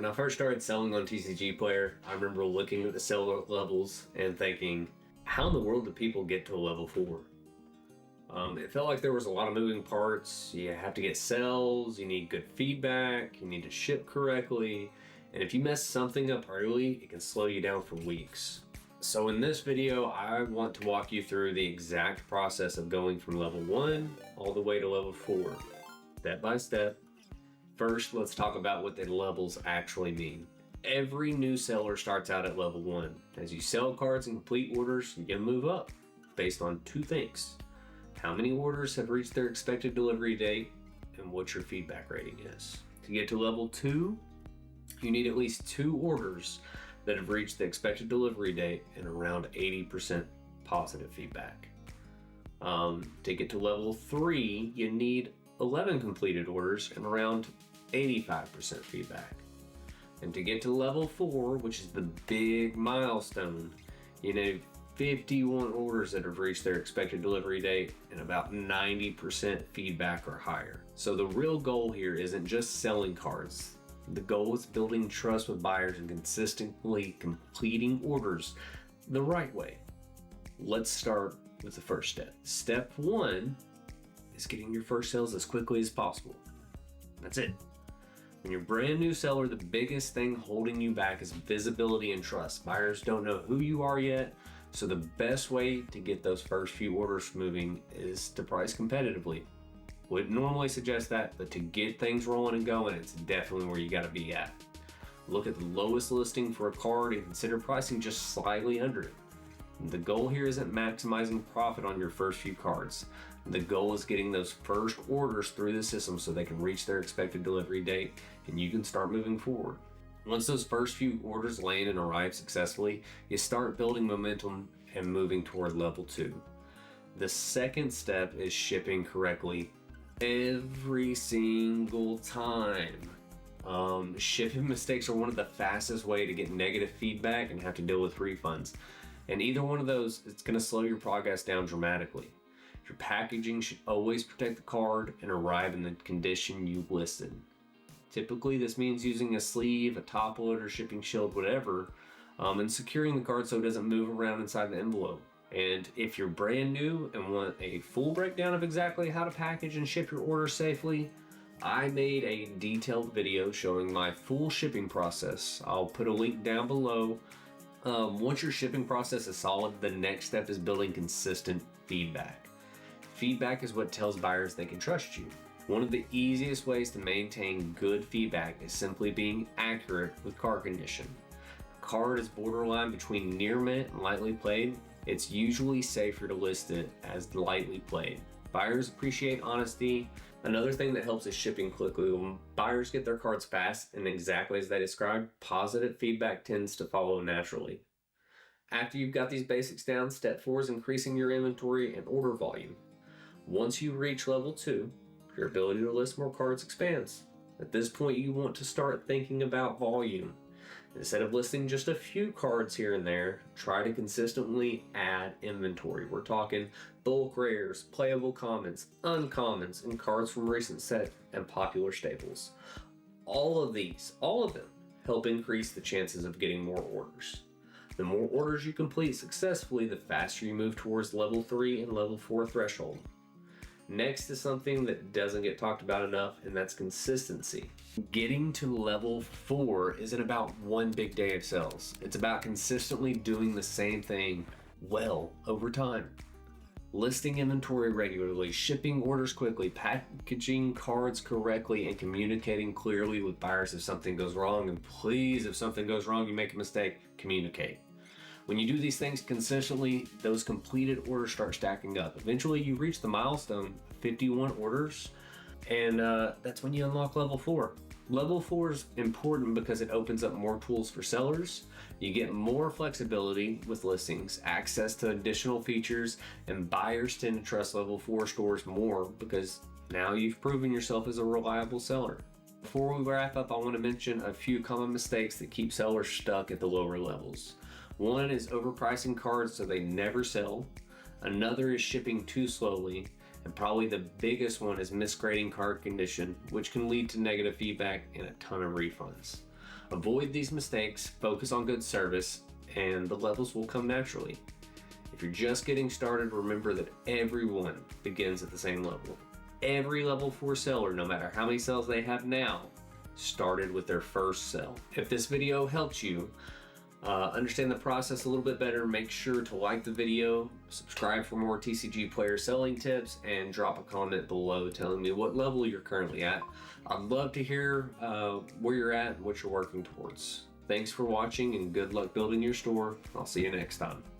When I first started selling on TCGPlayer, I remember looking at the seller levels and thinking, how in the world do people get to a level 4? It felt like there was a lot of moving parts. You have to get sales, you need good feedback, you need to ship correctly, and if you mess something up early, it can slow you down for weeks. So in this video, I want to walk you through the exact process of going from level 1 all the way to level 4, step by step. First, let's talk about what the levels actually mean. Every new seller starts out at level 1. As you sell cards and complete orders, you're gonna move up based on two things: how many orders have reached their expected delivery date, and what your feedback rating is. To get to level 2, you need at least 2 orders that have reached the expected delivery date and around 80% positive feedback. To get to level 3, you need 11 completed orders and around 85% feedback. And to get to level 4, which is the big milestone, you need 51 orders that have reached their expected delivery date and about 90% feedback or higher. So the real goal here isn't just selling cards. The goal is building trust with buyers and consistently completing orders the right way. Let's start with the first step. Step 1 is getting your first sales as quickly as possible. That's it. When you're a brand new seller, the biggest thing holding you back is visibility and trust. Buyers don't know who you are yet, so the best way to get those first few orders moving is to price competitively. Wouldn't normally suggest that, but to get things rolling and going, it's definitely where you gotta be at. Look at the lowest listing for a card and consider pricing just slightly under it. The goal here isn't maximizing profit on your first few cards. The goal is getting those first orders through the system so they can reach their expected delivery date and you can start moving forward. Once those first few orders land and arrive successfully, you start building momentum and moving toward level 2. The second step is shipping correctly every single time. Shipping mistakes are one of the fastest way to get negative feedback and have to deal with refunds. And either one of those, it's going to slow your progress down dramatically. Your packaging should always protect the card and arrive in the condition you listed. Typically, this means using a sleeve, a top load, or shipping shield, whatever, and securing the card so it doesn't move around inside the envelope. And if you're brand new and want a full breakdown of exactly how to package and ship your order safely, I made a detailed video showing my full shipping process. I'll put a link down below. Once your shipping process is solid, the next step is building consistent feedback. Feedback is what tells buyers they can trust you. One of the easiest ways to maintain good feedback is simply being accurate with card condition. If a card is borderline between near mint and lightly played, it's usually safer to list it as lightly played. Buyers appreciate honesty. Another thing that helps is shipping quickly. When buyers get their cards fast and exactly as they described, positive feedback tends to follow naturally. After you've got these basics down, step 4 is increasing your inventory and order volume. Once you reach level 2, your ability to list more cards expands. At this point, you want to start thinking about volume. Instead of listing just a few cards here and there, try to consistently add inventory. We're talking bulk rares, playable commons, uncommons, and cards from recent set and popular staples. All of them help increase the chances of getting more orders. The more orders you complete successfully, the faster you move towards level 3 and level 4 threshold. Next is something that doesn't get talked about enough, and that's consistency. Getting to level 4 isn't about one big day of sales. It's about consistently doing the same thing well over time. Listing inventory regularly, shipping orders quickly, packaging cards correctly, and communicating clearly with buyers if something goes wrong. And please, if something goes wrong, you make a mistake, communicate. When you do these things consistently, those completed orders start stacking up. Eventually, you reach the milestone of 51 orders, and that's when you unlock level 4. Level 4 is important because it opens up more tools for sellers. You get more flexibility with listings, access to additional features, and buyers tend to trust level 4 stores more because now you've proven yourself as a reliable seller. Before we wrap up, I want to mention a few common mistakes that keep sellers stuck at the lower levels. One is overpricing cards so they never sell. Another is shipping too slowly. And probably the biggest one is misgrading card condition, which can lead to negative feedback and a ton of refunds. Avoid these mistakes, focus on good service, and the levels will come naturally. If you're just getting started, remember that everyone begins at the same level. Every level 4 seller, no matter how many cells they have now, started with their first cell. If this video helps you understand the process a little bit better, make sure to like the video, subscribe for more TCGPlayer selling tips, and drop a comment below telling me what level you're currently at. I'd love to hear where you're at and what you're working towards. Thanks for watching and good luck building your store. I'll see you next time.